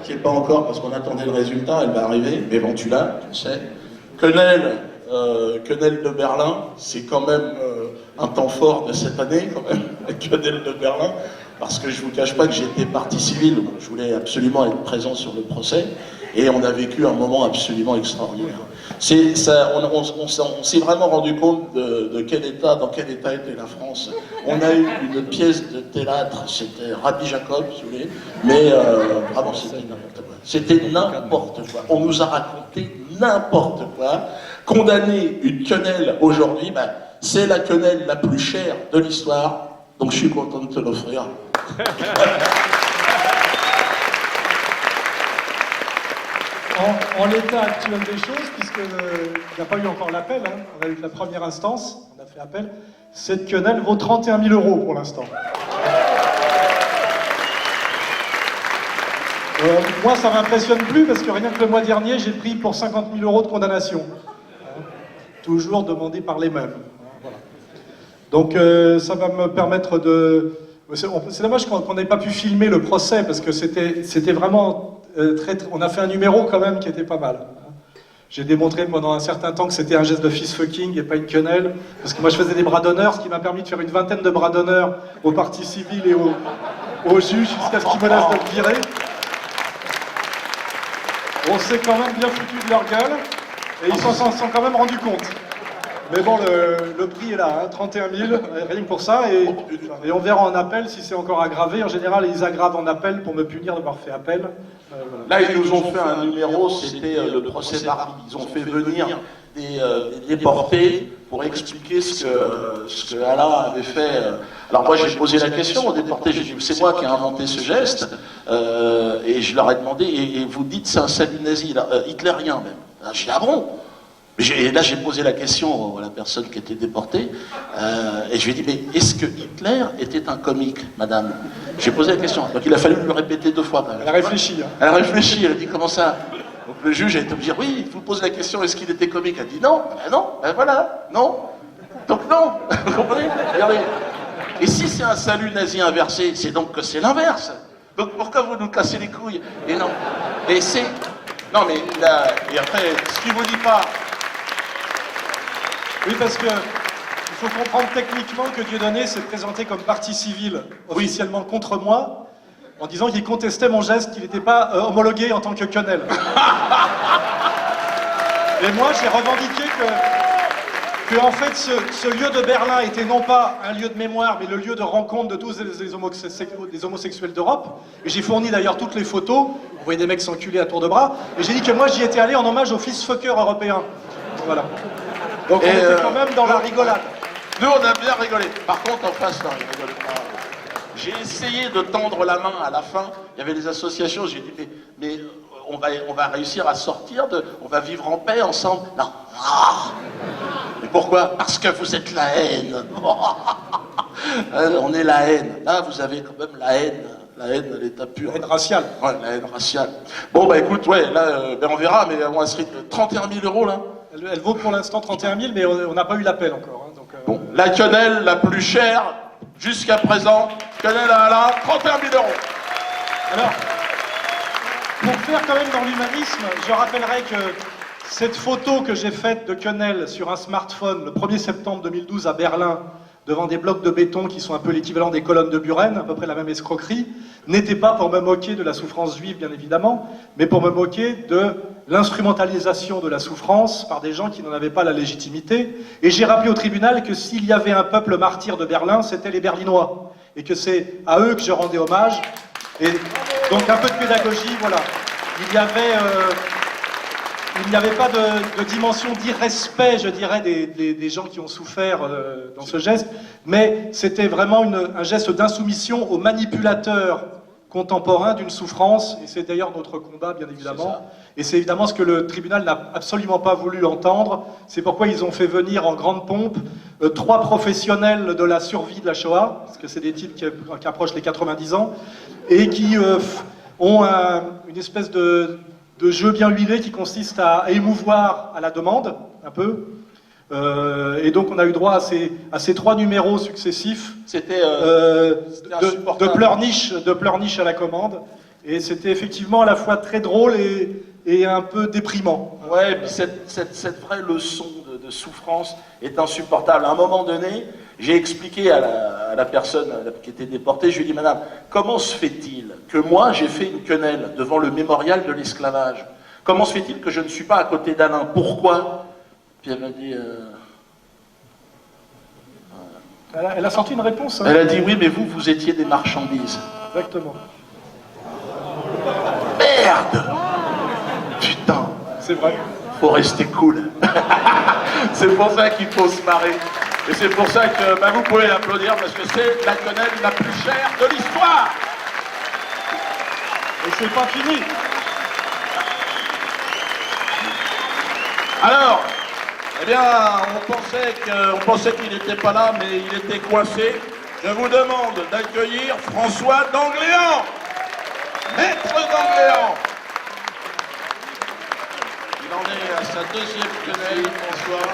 t'inquiète pas encore, parce qu'on attendait le résultat, elle va arriver, mais bon, tu l'as, tu le sais. Quenelle de Berlin, c'est quand même un temps fort de cette année, quand même, Quenelle de Berlin, parce que je ne vous cache pas que j'étais partie civile, je voulais absolument être présent sur le procès, et on a vécu un moment absolument extraordinaire. On s'est vraiment rendu compte dans quel état était la France. On a eu une pièce de théâtre, c'était Rabbi Jacob, si vous voulez, mais vraiment c'était n'importe quoi. C'était n'importe quoi. On nous a raconté n'importe quoi. Condamner une quenelle aujourd'hui, ben, c'est la quenelle la plus chère de l'histoire, donc je suis content de te l'offrir. En l'état actuel des choses, puisqu'il n'y a pas eu encore l'appel, hein, on a eu la première instance, on a fait appel, cette quenelle vaut 31 000 € pour l'instant. Moi, ça m'impressionne plus, parce que rien que le mois dernier, j'ai pris pour 50 000 € de condamnation. Toujours demandé par les mêmes. Voilà. Donc ça va me permettre de... C'est dommage qu'on n'ait pas pu filmer le procès, parce que c'était vraiment... on a fait un numéro quand même qui était pas mal. J'ai démontré pendant un certain temps que c'était un geste de fist fucking et pas une quenelle, parce que moi je faisais des bras d'honneur, ce qui m'a permis de faire une vingtaine de bras d'honneur aux parties civiles et aux juges jusqu'à ce qu'ils menacent de me virer. On s'est quand même bien foutu de leur gueule et ils s'en sont quand même rendus compte. Mais bon, le prix est là, hein, 31 000, rien que pour ça, et on verra en appel si c'est encore aggravé. En général, ils aggravent en appel pour me punir d'avoir fait appel. Là, ils nous ont fait un numéro, c'était le procès d'Arby. Ils ont fait venir des déportés pour expliquer ce que Allah avait fait. Alors moi, j'ai posé la question aux déportés, j'ai dit, c'est moi qui ai inventé ce geste, et je leur ai demandé, et vous dites c'est un salut nazi, hitlérien même. J'ai dit, ah bon? Et là, j'ai posé la question à la personne qui était déportée, et je lui ai dit, mais est-ce que Hitler était un comique, madame? J'ai posé la question, donc il a fallu lui répéter 2 fois. Elle a réfléchi. Hein. Elle a réfléchi, elle a dit, comment ça? Donc le juge a été obligé de dire, oui, il vous pose la question, est-ce qu'il était comique? Elle a dit, non, ben non, ben voilà, non. Donc non, vous comprenez? Regardez. Et si c'est un salut nazi inversé, c'est donc que c'est l'inverse. Donc pourquoi vous nous cassez les couilles? Et non. Et c'est... Non mais là, et après, ce qu'il vous dit pas... Oui, parce que il faut comprendre techniquement que Dieudonné s'est présenté comme partie civile officiellement contre moi, en disant qu'il contestait mon geste, qu'il n'était pas homologué en tant que quenelle. Et moi, j'ai revendiqué que en fait, ce lieu de Berlin était non pas un lieu de mémoire, mais le lieu de rencontre de tous les homosexuels d'Europe. Et j'ai fourni d'ailleurs toutes les photos. Vous voyez des mecs s'enculer à tour de bras. Et j'ai dit que moi, j'y étais allé en hommage aux fils fuckers européens. Voilà. Donc on était quand même dans la rigolade. Nous, on a bien rigolé. Par contre, en face, non, ils rigolent pas. J'ai essayé de tendre la main à la fin. Il y avait des associations. J'ai dit, mais on va réussir à sortir on va vivre en paix ensemble. Non. Ah. Mais pourquoi? Parce que vous êtes la haine. On est la haine. Là, vous avez quand même la haine. La haine à l'état pur. La haine raciale. Ouais, la haine raciale. Bon, bah écoute, ouais, là, on verra, mais on va se 31 000 € là. Elle vaut pour l'instant 31 000, mais on n'a pas eu l'appel encore. Hein, donc, Bon, la quenelle la plus chère jusqu'à présent, quenelle à Alain, 31 000 €. Alors, pour faire quand même dans l'humanisme, je rappellerai que cette photo que j'ai faite de quenelle sur un smartphone le 1er septembre 2012 à Berlin, devant des blocs de béton qui sont un peu l'équivalent des colonnes de Buren, à peu près la même escroquerie, n'était pas pour me moquer de la souffrance juive, bien évidemment, mais pour me moquer de l'instrumentalisation de la souffrance par des gens qui n'en avaient pas la légitimité. Et j'ai rappelé au tribunal que s'il y avait un peuple martyr de Berlin, c'était les Berlinois. Et que c'est à eux que je rendais hommage. Et donc un peu de pédagogie, voilà. Il n'y avait pas de dimension d'irrespect, je dirais, des gens qui ont souffert dans ce geste, mais c'était vraiment un geste d'insoumission aux manipulateurs contemporains d'une souffrance, et c'est d'ailleurs notre combat, bien évidemment. Et c'est évidemment ce que le tribunal n'a absolument pas voulu entendre. C'est pourquoi ils ont fait venir en grande pompe 3 professionnels de la survie de la Shoah, parce que c'est des types qui approchent les 90 ans, et qui ont une espèce de jeu bien huilé qui consiste à émouvoir à la demande, un peu. Et donc on a eu droit à ces 3 numéros successifs C'était de pleurniche à la commande. Et c'était effectivement à la fois très drôle et un peu déprimant. Ouais, puis cette vraie leçon de souffrance est insupportable. À un moment donné, j'ai expliqué à la personne qui était déportée, je lui ai dit, madame, comment se fait-il que moi j'ai fait une quenelle devant le mémorial de l'esclavage? Comment se fait-il que je ne suis pas à côté d'Alain? Pourquoi? Puis elle m'a dit... Elle a senti une réponse. Hein. Elle a dit, oui, mais vous étiez des marchandises. Exactement. Merde! Putain! C'est vrai. Faut rester cool. C'est pour ça qu'il faut se marrer. Et c'est pour ça que vous pouvez l'applaudir parce que c'est la quenelle la plus chère de l'histoire. Et c'est pas fini. Alors, eh bien, on pensait qu'il n'était pas là, mais il était coincé. Je vous demande d'accueillir François d'Angléan. Maître d'Angléan. Il en est à sa deuxième quenelle, François.